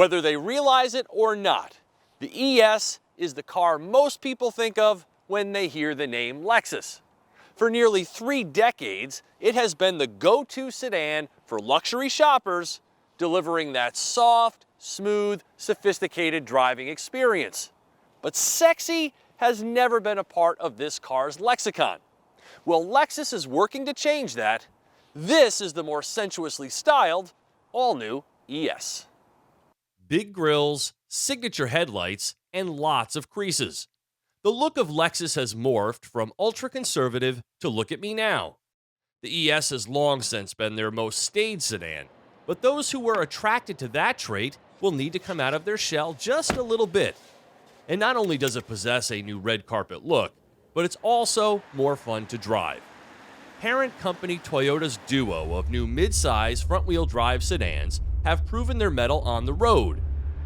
Whether they realize it or not, the ES is the car most people think of when they hear the name Lexus. For nearly 3 decades, it has been the go-to sedan for luxury shoppers, delivering that soft, smooth, sophisticated driving experience. But sexy has never been a part of this car's lexicon. Well, Lexus is working to change that. This is the more sensuously styled, all-new ES. Big grills, signature headlights, and lots of creases. The look of Lexus has morphed from ultra-conservative to look at me now. The ES has long since been their most staid sedan, but those who were attracted to that trait will need to come out of their shell just a little bit. And not only does it possess a new red carpet look, but it's also more fun to drive. Parent company Toyota's duo of new mid-size front-wheel drive sedans have proven their mettle on the road,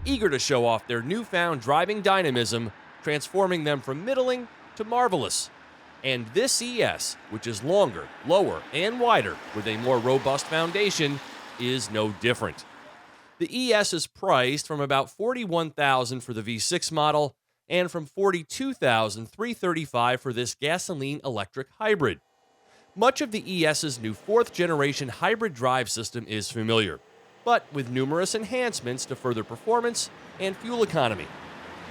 eager to show off their newfound driving dynamism, transforming them from middling to marvelous. And this ES, which is longer, lower, and wider with a more robust foundation, is no different. The ES is priced from about $41,000 for the V6 model and from $42,335 for this gasoline-electric hybrid. Much of the ES's new 4th-generation hybrid drive system is familiar, but with numerous enhancements to further performance and fuel economy.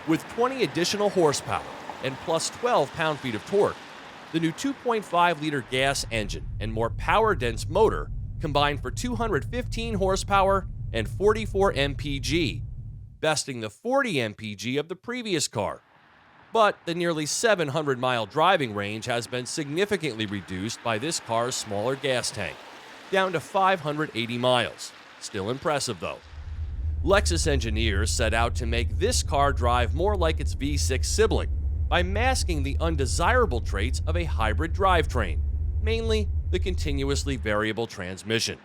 With 20 additional horsepower and plus 12 pound-feet of torque, the new 2.5-liter gas engine and more power-dense motor combine for 215 horsepower and 44 mpg, besting the 40 mpg of the previous car. But the nearly 700-mile driving range has been significantly reduced by this car's smaller gas tank, down to 580 miles. Still impressive, though. Lexus engineers set out to make this car drive more like its V6 sibling by masking the undesirable traits of a hybrid drivetrain, mainly the continuously variable transmission.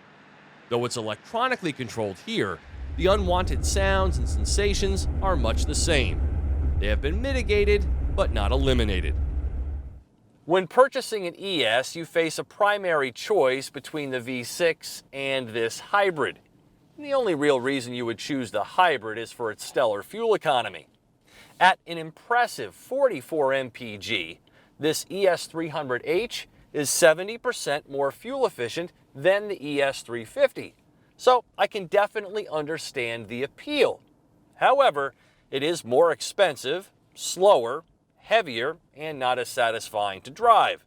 Though it's electronically controlled here, the unwanted sounds and sensations are much the same. They have been mitigated, but not eliminated. When purchasing an ES, you face a primary choice between the V6 and this hybrid. The only real reason you would choose the hybrid is for its stellar fuel economy. At an impressive 44 mpg, this ES300H is 70% more fuel efficient than the ES350, so I can definitely understand the appeal. However, it is more expensive, slower, heavier, and not as satisfying to drive.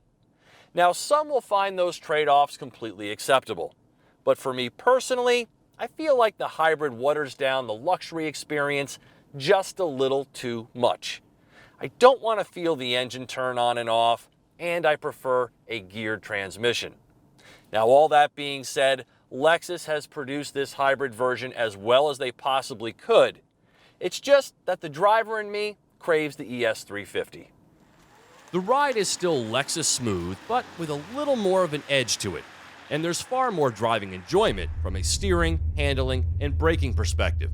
Now, some will find those trade-offs completely acceptable, but for me personally, I feel like the hybrid waters down the luxury experience just a little too much. I don't want to feel the engine turn on and off, and I prefer a geared transmission. Now, all that being said, Lexus has produced this hybrid version as well as they possibly could. It's just that the driver in me craves the ES350. The ride is still Lexus smooth, but with a little more of an edge to it. And there's far more driving enjoyment from a steering, handling, and braking perspective.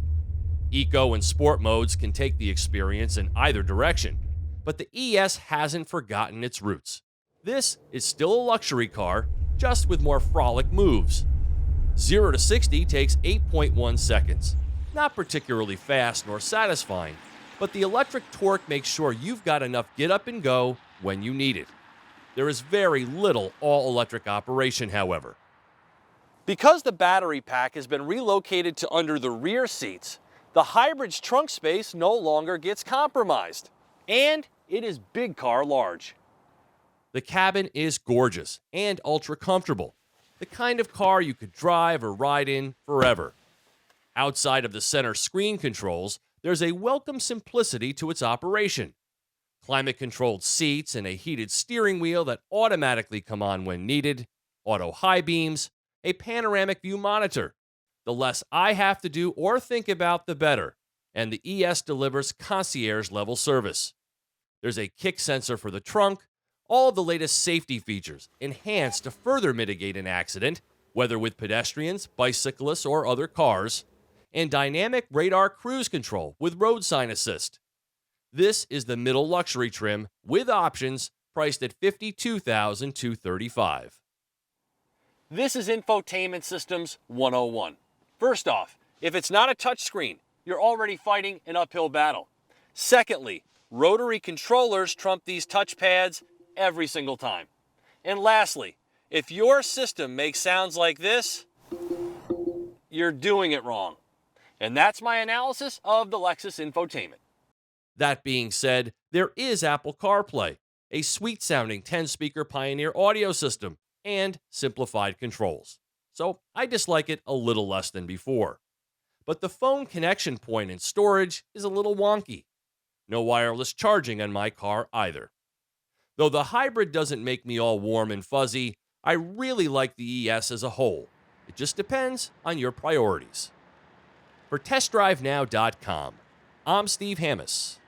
Eco and sport modes can take the experience in either direction, but the ES hasn't forgotten its roots. This is still a luxury car, just with more frolic moves. 0 to 60 takes 8.1 seconds. Not particularly fast nor satisfying, but the electric torque makes sure you've got enough get up and go when you need it. There is very little all-electric operation, however. Because the battery pack has been relocated to under the rear seats, the hybrid's trunk space no longer gets compromised, and it is big car large. The cabin is gorgeous and ultra comfortable, the kind of car you could drive or ride in forever. Outside of the center screen controls, there's a welcome simplicity to its operation. Climate-controlled seats and a heated steering wheel that automatically come on when needed, auto high beams, a panoramic view monitor. The less I have to do or think about, the better, and the ES delivers concierge-level service. There's a kick sensor for the trunk, all of the latest safety features enhanced to further mitigate an accident, whether with pedestrians, bicyclists, or other cars, and dynamic radar cruise control with road sign assist. This is the middle luxury trim with options priced at $52,235. This is Infotainment Systems 101. First off, if it's not a touchscreen, you're already fighting an uphill battle. Secondly, rotary controllers trump these touchpads every single time. And lastly, if your system makes sounds like this, you're doing it wrong. And that's my analysis of the Lexus infotainment. That being said, there is Apple CarPlay, a sweet-sounding 10-speaker Pioneer audio system, and simplified controls. So I dislike it a little less than before. But the phone connection point and storage is a little wonky. No wireless charging on my car either. Though the hybrid doesn't make me all warm and fuzzy, I really like the ES as a whole. It just depends on your priorities. For TestDriveNow.com, I'm Steve Hammis.